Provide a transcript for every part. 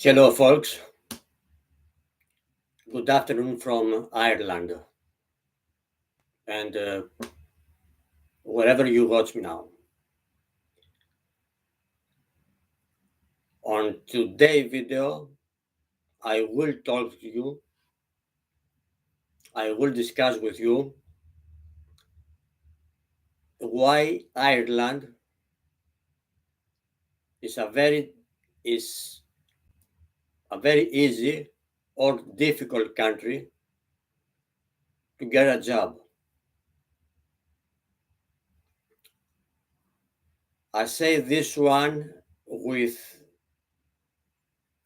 Hello, folks. Good afternoon from Ireland and wherever you watch me now. On today's video, I will talk to you, I will discuss with you why Ireland is a very easy or difficult country to get a job. I say this one with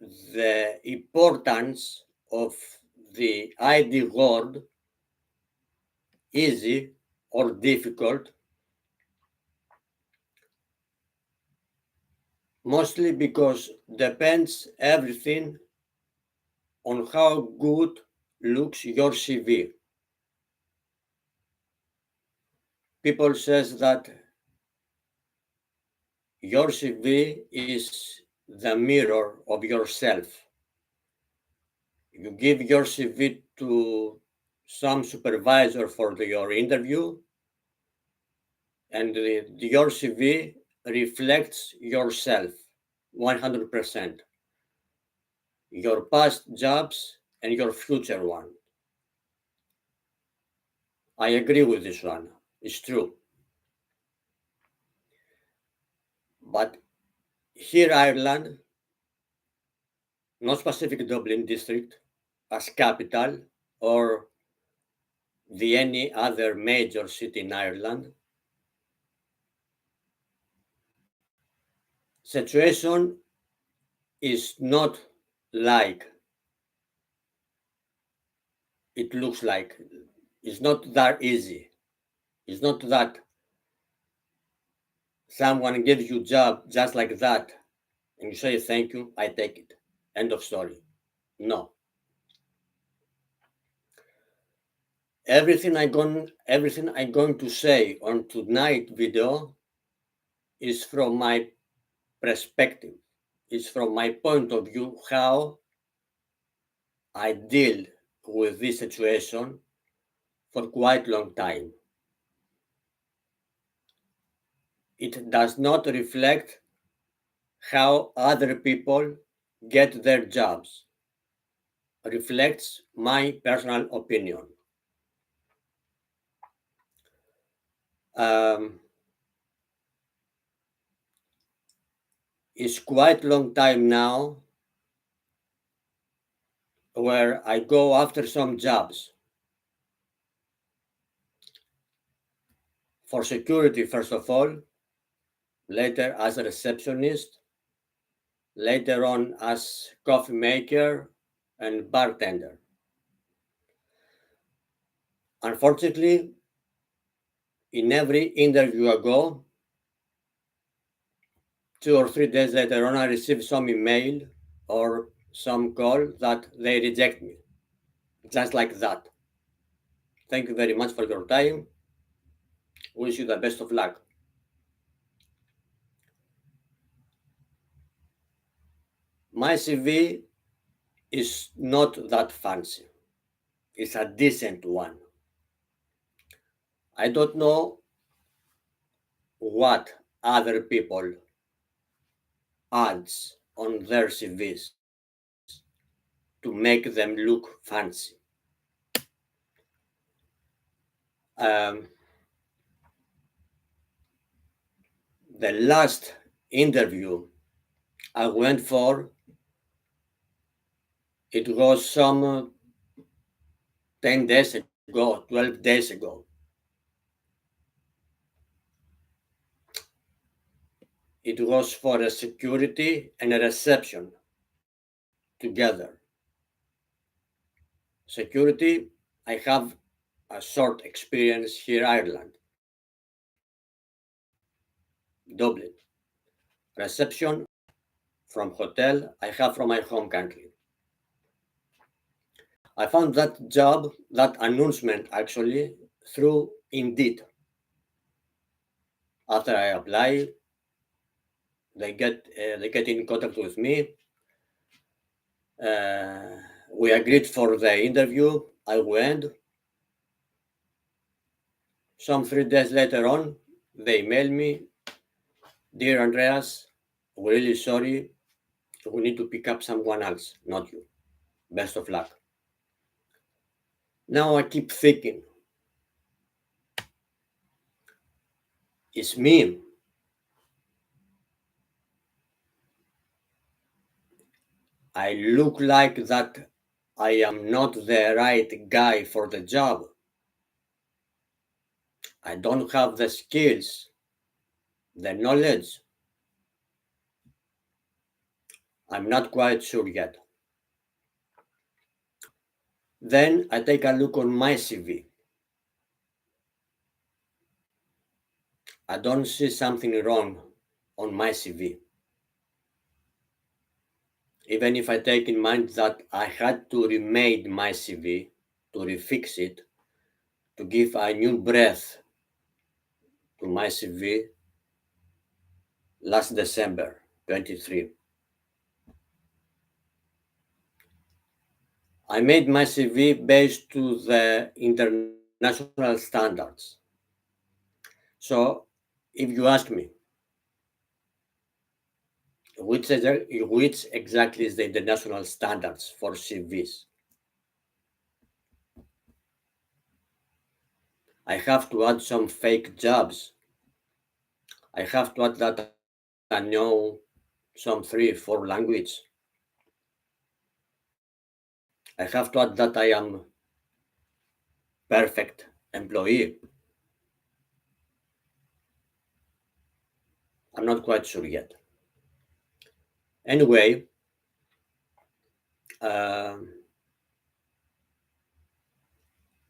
the importance of the ID word easy or difficult, mostly because depends everything on how good looks your CV. People says that your CV is the mirror of yourself. You give your CV to some supervisor for your interview, and your CV reflects yourself 100%, your past jobs and your future one. I agree with this one. It's true. But here Ireland, no specific Dublin district as capital or the any other major city in Ireland, situation is not like it looks like. It's not that easy. It's not that someone gives you job just like that and you say thank you, I take it. End of story. No. Everything I'm going to say on tonight video is from my perspective. It's from my point of view how I deal with this situation for quite a long time. It does not reflect how other people get their jobs. It reflects my personal opinion. It's quite a long time now where I go after some jobs. For security, first of all, later as a receptionist, later on as coffee maker and bartender. Unfortunately, in every interview I go, 2 or 3 days later on, I receive some email or some call that they reject me. Just like that. Thank you very much for your time. Wish you the best of luck. My CV is not that fancy. It's a decent one. I don't know what other people adds on their CVs to make them look fancy. The last interview I went for, it was some 10 days ago, 12 days ago. It was for a security and a reception together. Security, I have a short experience here in Ireland, Dublin. Reception from hotel, I have from my home country. I found that job, that announcement actually, through Indeed. After I apply, they get in contact with me. We agreed for the interview. I went. Some 3 days later on, they emailed me, "Dear Andreas, we're really sorry. We need to pick up someone else, not you. Best of luck." Now I keep thinking, it's me. I look like that I am not the right guy for the job. I don't have the skills, the knowledge. I'm not quite sure yet. Then I take a look on my CV. I don't see something wrong on my CV. Even if I take in mind that I had to remake my CV, to refix it, to give a new breath to my CV last December 23. I made my CV based to the international standards. So if you ask me, which exactly is the international standards for CVs, I have to add some fake jobs. I have to add that I know some 3-4 language. I have to add that I am perfect employee. I'm not quite sure yet. Anyway, I'm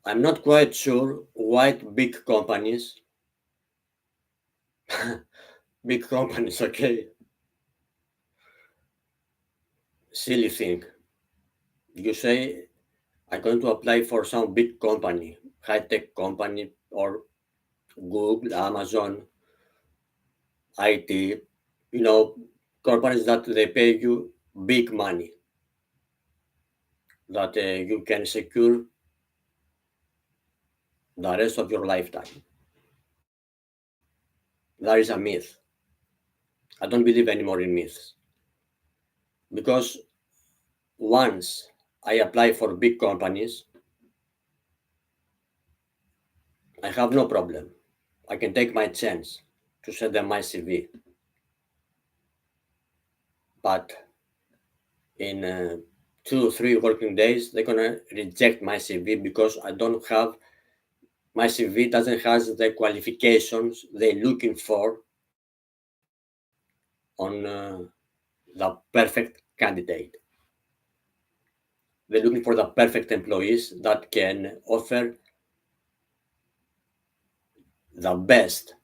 not quite sure why big companies, okay, silly thing. You say, I'm going to apply for some big company, high-tech company, or Google, Amazon, IT, companies that they pay you big money, that you can secure the rest of your lifetime. That is a myth. I don't believe anymore in myths. Because once I apply for big companies, I have no problem. I can take my chance to send them my CV. But in 2 or 3 working days, they're gonna reject my CV because my CV doesn't have the qualifications they're looking for on the perfect candidate. They're looking for the perfect employees that can offer the best.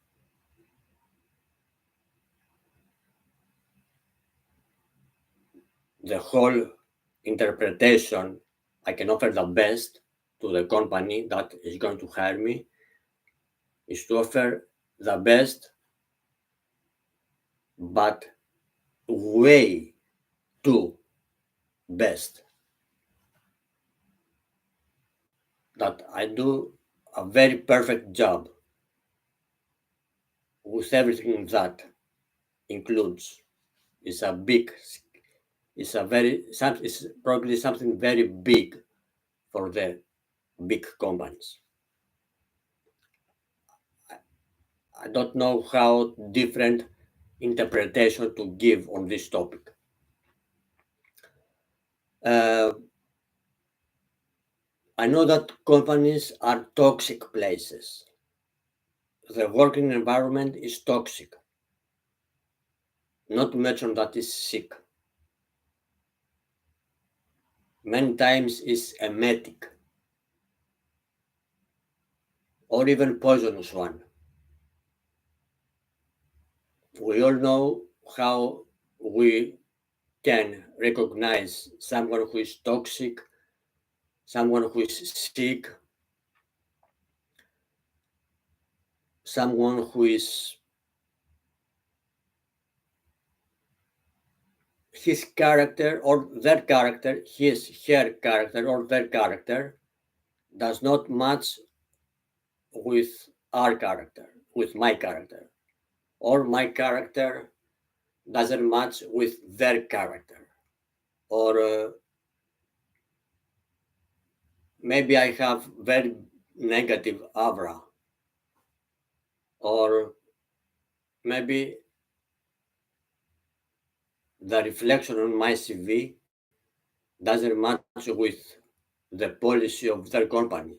The whole interpretation, I can offer the best to the company that is going to hire me, is to offer the best, but way too best. That I do a very perfect job with everything that includes. It's a big, it's probably something very big for the big companies. I don't know how different interpretation to give on this topic. Uh, I know that companies are toxic places. The working environment is toxic. Not to mention that it's sick. Many times it's emetic, or even poisonous one. We all know how we can recognize someone who is toxic, someone who is sick, someone who is his character or their character, her character or their character does not match with our character, with my character, or my character doesn't match with their character, or maybe I have very negative aura, or maybe the reflection on my CV doesn't match with the policy of their company,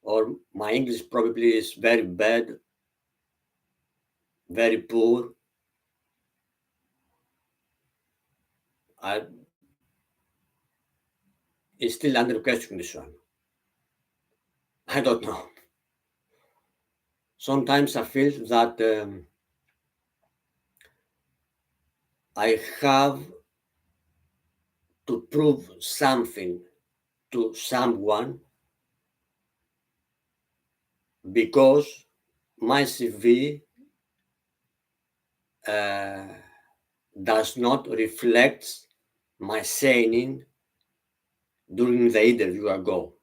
or my English probably is very bad, very poor. I, it's still under question, this one. I don't know. Sometimes I feel that I have to prove something to someone because my CV does not reflect my saying during the interview ago,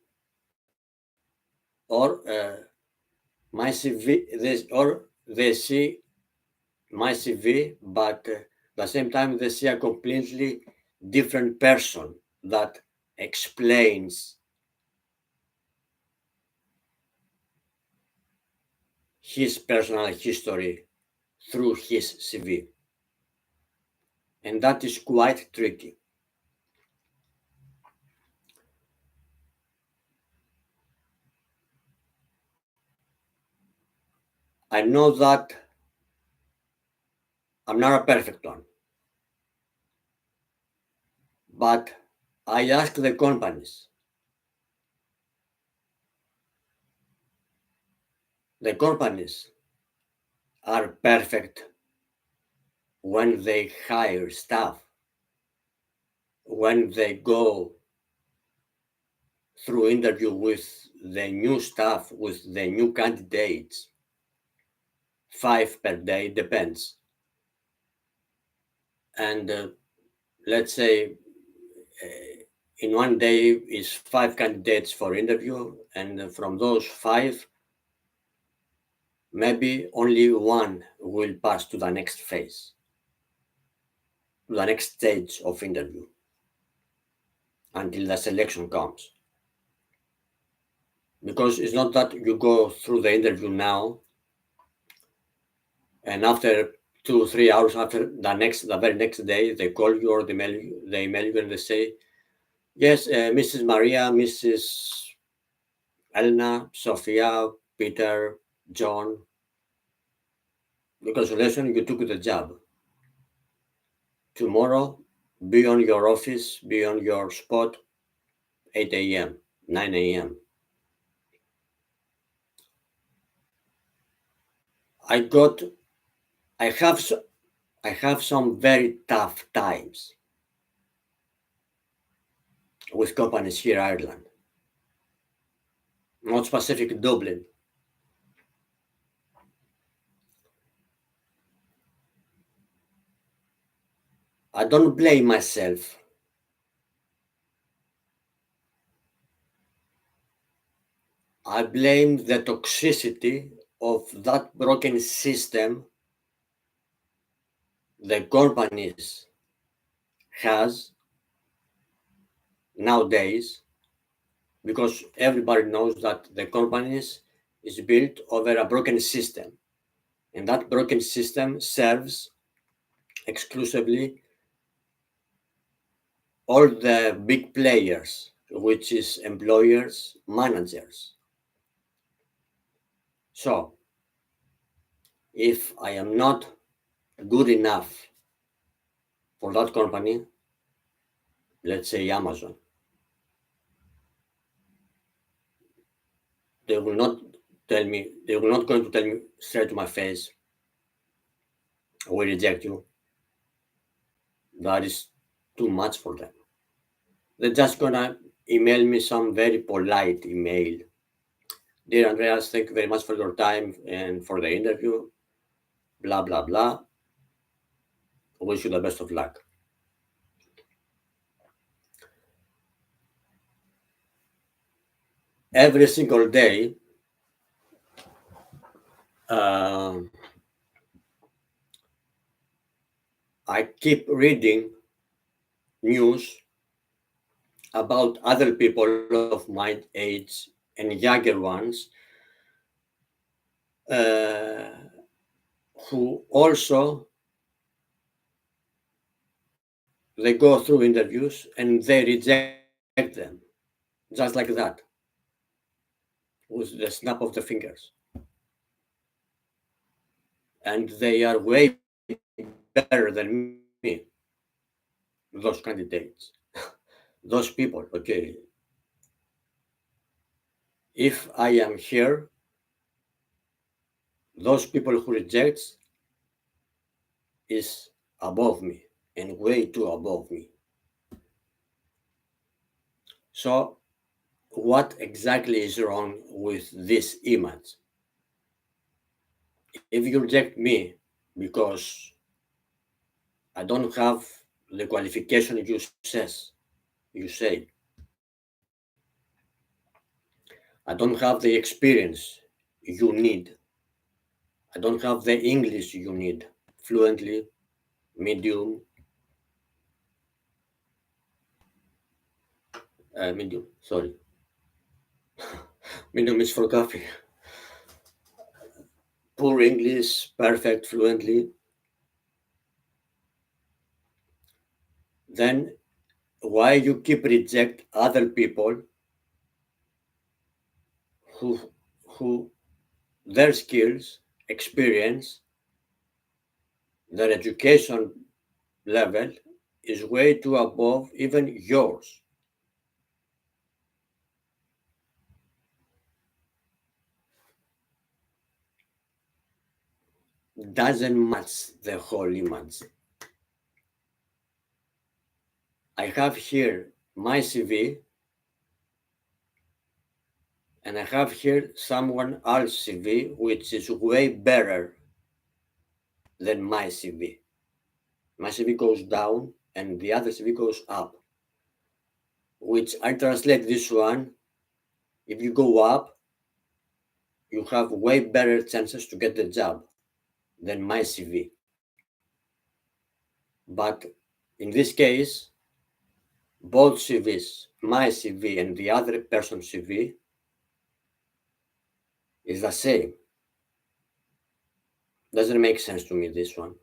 or my CV, or they see my CV, but at the same time they see a completely different person that explains his personal history through his CV. And that is quite tricky. I know that I'm not a perfect one, but I ask the companies. The companies are perfect when they hire staff, when they go through interview with the new staff, with the new candidates. 5 per day, depends. And let's say in one day is 5 candidates for interview, and from those 5, maybe only one will pass to the next phase, to the next stage of interview, until the selection comes. Because it's not that you go through the interview now, and after 2-3 hours after the very next day, they call you or they email you and they say, yes, Mrs. Maria, Mrs. Elena, Sophia, Peter, John, congratulations, you took the job. Tomorrow, be on your office, be on your spot, 8 a.m., 9 a.m. I have some very tough times with companies here in Ireland, not specific Dublin. I don't blame myself. I blame the toxicity of that broken system the companies has nowadays, because everybody knows that the companies is built over a broken system, and that broken system serves exclusively all the big players, which is employers, managers. So if I am not good enough for that company, let's say Amazon, they will not going to tell me straight to my face, we reject you. That is too much for them. They're just gonna email me some very polite email. Dear Andreas, thank you very much for your time and for the interview. Blah, blah, blah. Wish you the best of luck. every single day, uh, I keep reading news about other people of my age and younger ones uh, who also they go through interviews and they reject them just like that with the snap of the fingers, and they are way better than me, those candidates. Those people, okay. If I am here, those people who rejects is above me and way too above me. So what exactly is wrong with this image? If you reject me because I don't have the qualification you say, I don't have the experience you need, I don't have the English you need fluently, medium, medium, sorry, medium is for coffee, poor English, perfect fluently, then why you keep reject other people who who their skills, experience, their education level is way too above even yours. Doesn't match the whole image. I have here my CV and I have here someone else's CV which is way better than my CV. My CV goes down and the other CV goes up, which I translate this one. If you go up, you have way better chances to get the job than my CV. But in this case, both CVs, my CV and the other person's CV, is the same. Doesn't make sense to me, this one.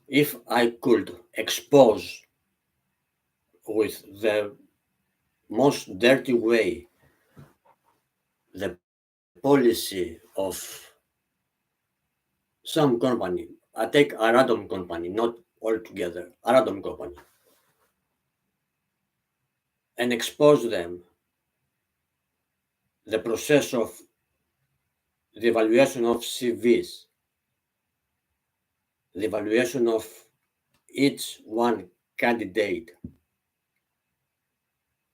If I could expose with the most dirty way the policy of some company, I take a random company, not all together, a random company, and expose them the process of the evaluation of CVs, the evaluation of each one candidate,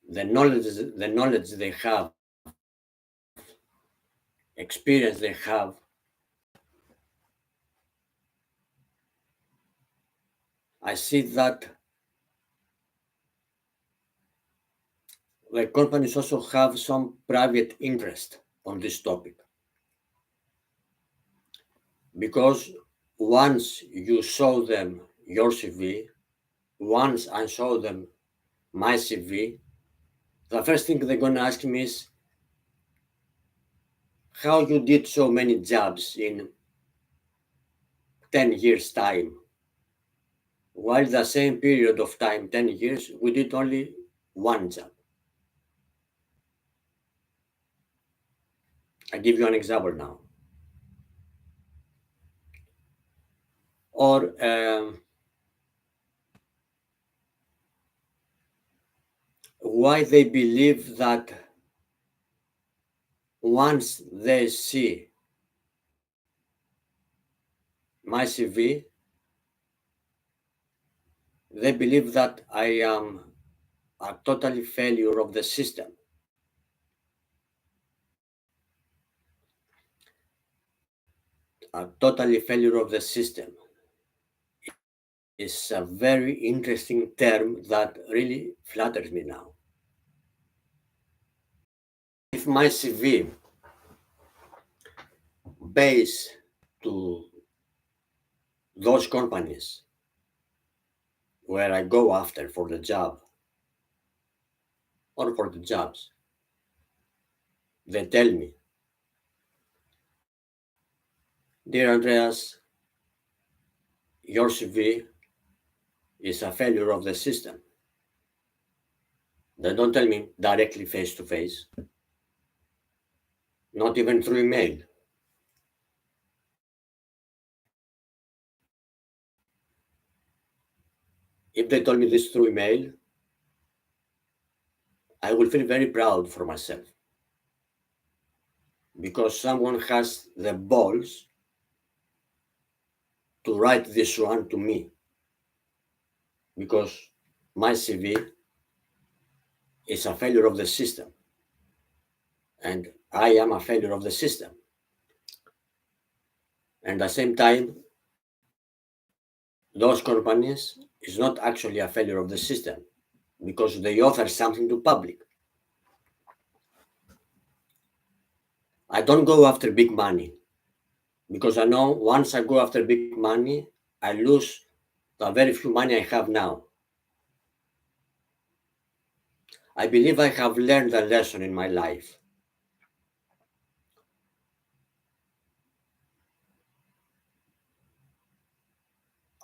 the knowledge they have, experience they have, I see that the companies also have some private interest on this topic. Because once you show them your CV, once I show them my CV, the first thing they're gonna ask me is how you did so many jobs in 10 years time. While the same period of time, 10 years, we did only one job. I give you an example now. Or why they believe that once they see my CV, they believe that I am a totally failure of the system. A totally failure of the system. is a very interesting term that really flatters me now. If my CV base to those companies where I go after for the job or for the jobs, they tell me, "Dear Andreas, your CV is a failure of the system." They don't tell me directly face to face, not even through email. If they told me this through email, I will feel very proud for myself because someone has the balls to write this one to me, because my CV is a failure of the system and I am a failure of the system. And at the same time, those companies is not actually a failure of the system because they offer something to public. I don't go after big money because I know once I go after big money, I lose the very few money I have now. I believe I have learned a lesson in my life.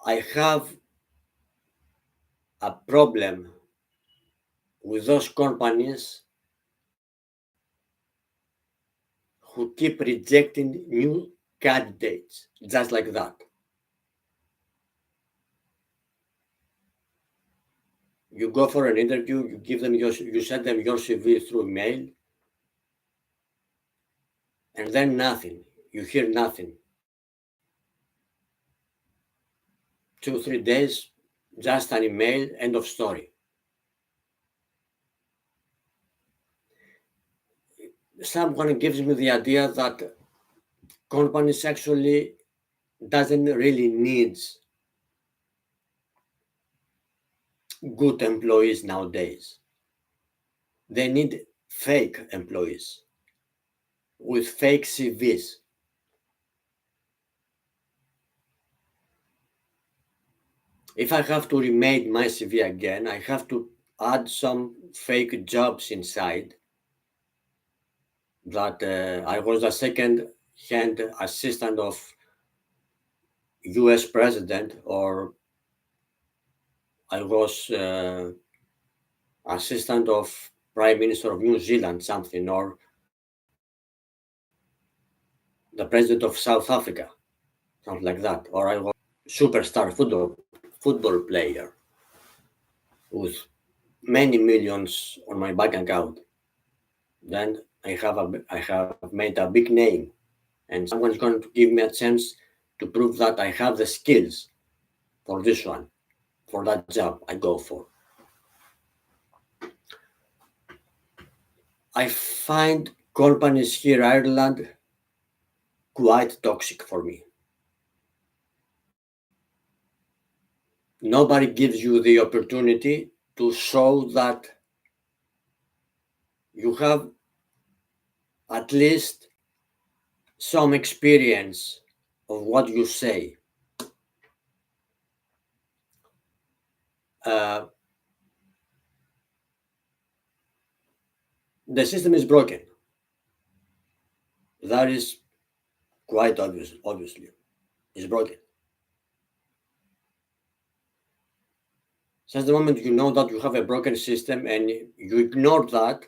I have a problem with those companies who keep rejecting new candidates just like that. You go for an interview, you send them your CV through mail, and then nothing. You hear nothing. 2-3 days, just an email, end of story. Someone gives me the idea that companies actually doesn't really needs good employees nowadays. They need fake employees with fake CVs. If I have to remake my CV again, I have to add some fake jobs inside that I was the second-hand assistant of US president, or I was assistant of Prime Minister of New Zealand, something, or the president of South Africa, something like that, or I was superstar football player with many millions on my bank account. Then I have made a big name, and someone's going to give me a chance to prove that I have the skills for this one, for that job I go for. I find companies here in Ireland quite toxic for me. Nobody gives you the opportunity to show that you have at least some experience of what you say. The system is broken. That is quite obvious, obviously. It's broken. Since the moment you know that you have a broken system and you ignore that,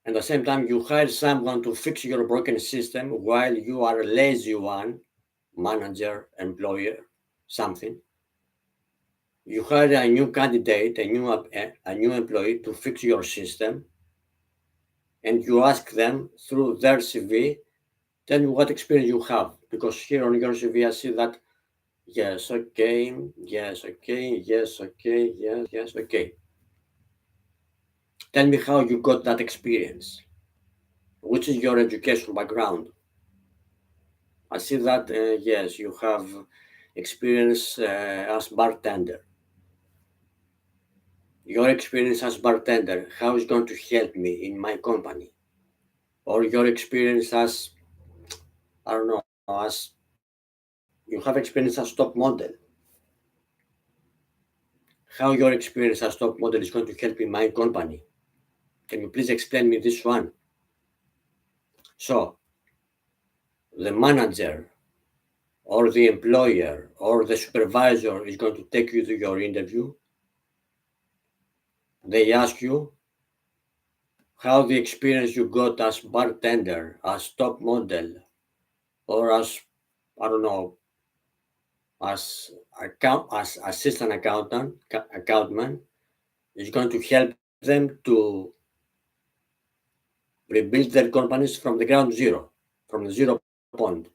and at the same time you hire someone to fix your broken system while you are a lazy one, manager, employer, something, you hire a new candidate, a new employee to fix your system, and you ask them through their CV, tell me what experience you have, because here on your CV I see that yes, okay, yes, okay, yes, okay, yes, yes, okay. Tell me how you got that experience. Which is your education background? I see that, yes, you have experience as bartender. Your experience as bartender, how is going to help me in my company? Or your experience as, I don't know, as you have experience as top model. How your experience as top model is going to help in my company? Can you please explain me this one? So, the manager or the employer or the supervisor is going to take you to your interview. They ask you how the experience you got as bartender, as top model, or as, I don't know, as assistant accountman is going to help them to rebuild their companies from the ground zero, from the 0 point.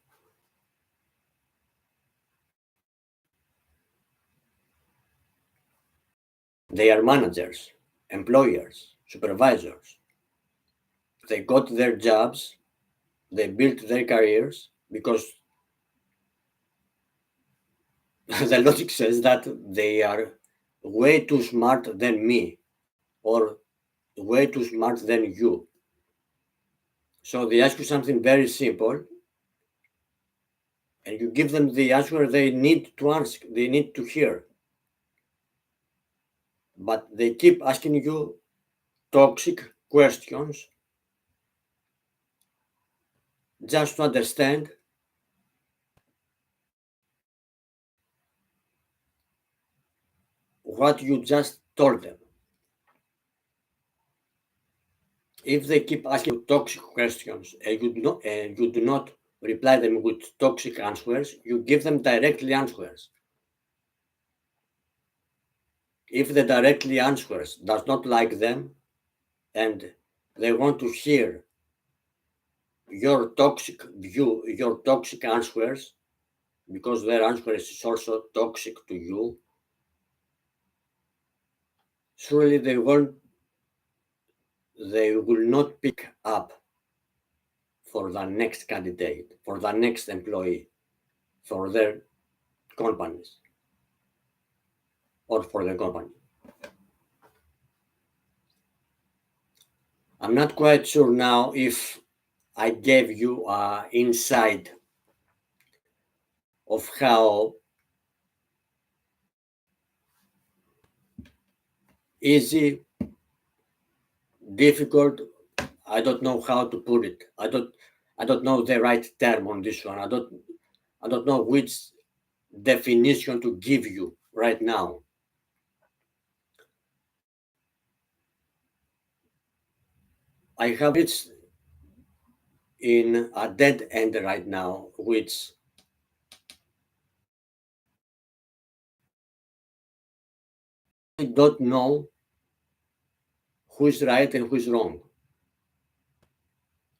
They are managers, employers, supervisors. They got their jobs, they built their careers because the logic says that they are way too smart than me or way too smart than you. So they ask you something very simple and you give them the answer they need to ask, they need to hear. But they keep asking you toxic questions just to understand what you just told them. If they keep asking you toxic questions and you do not reply them with toxic answers, you give them directly answers. If the directly answers does not like them and they want to hear your toxic view, your toxic answers, because their answers is also toxic to you, surely they will not pick up for the next candidate, for the next employee, for their companies or for the company. I'm not quite sure now if I gave you an insight of how easy, difficult, I don't know how to put it. I don't know the right term on this one. I don't know which definition to give you right now. I have it in a dead end right now, which I don't know who's right and who's wrong.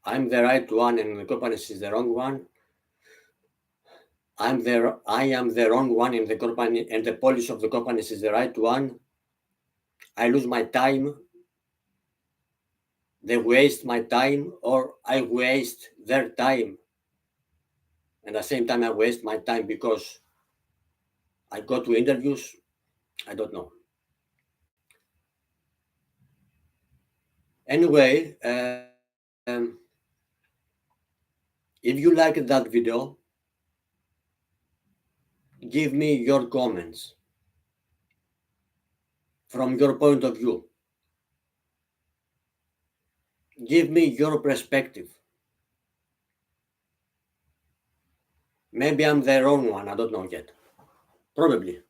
I'm the right one and the company is the wrong one. I am the wrong one in the company and the policy of the company is the right one. I lose my time. They waste my time or I waste their time. And at the same time, I waste my time because I go to interviews. I don't know. Anyway, if you liked that video, give me your comments from your point of view. Give me your perspective. Maybe I'm the wrong one, I don't know yet. Probably.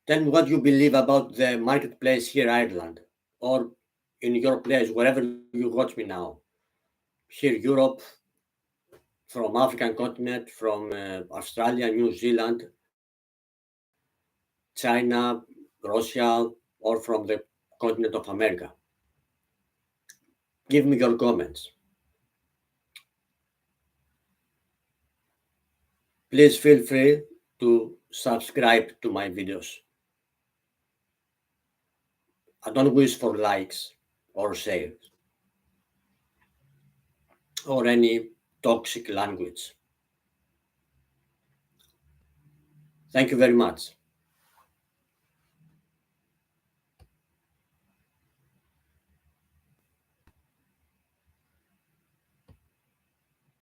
Tell me what you believe about the marketplace here in Ireland or in your place, wherever you watch me now. Here, Europe, from African continent, from Australia, New Zealand, China, Russia, or from the continent of America. Give me your comments. Please feel free to subscribe to my videos. I don't wish for likes or shares or any toxic language. Thank you very much.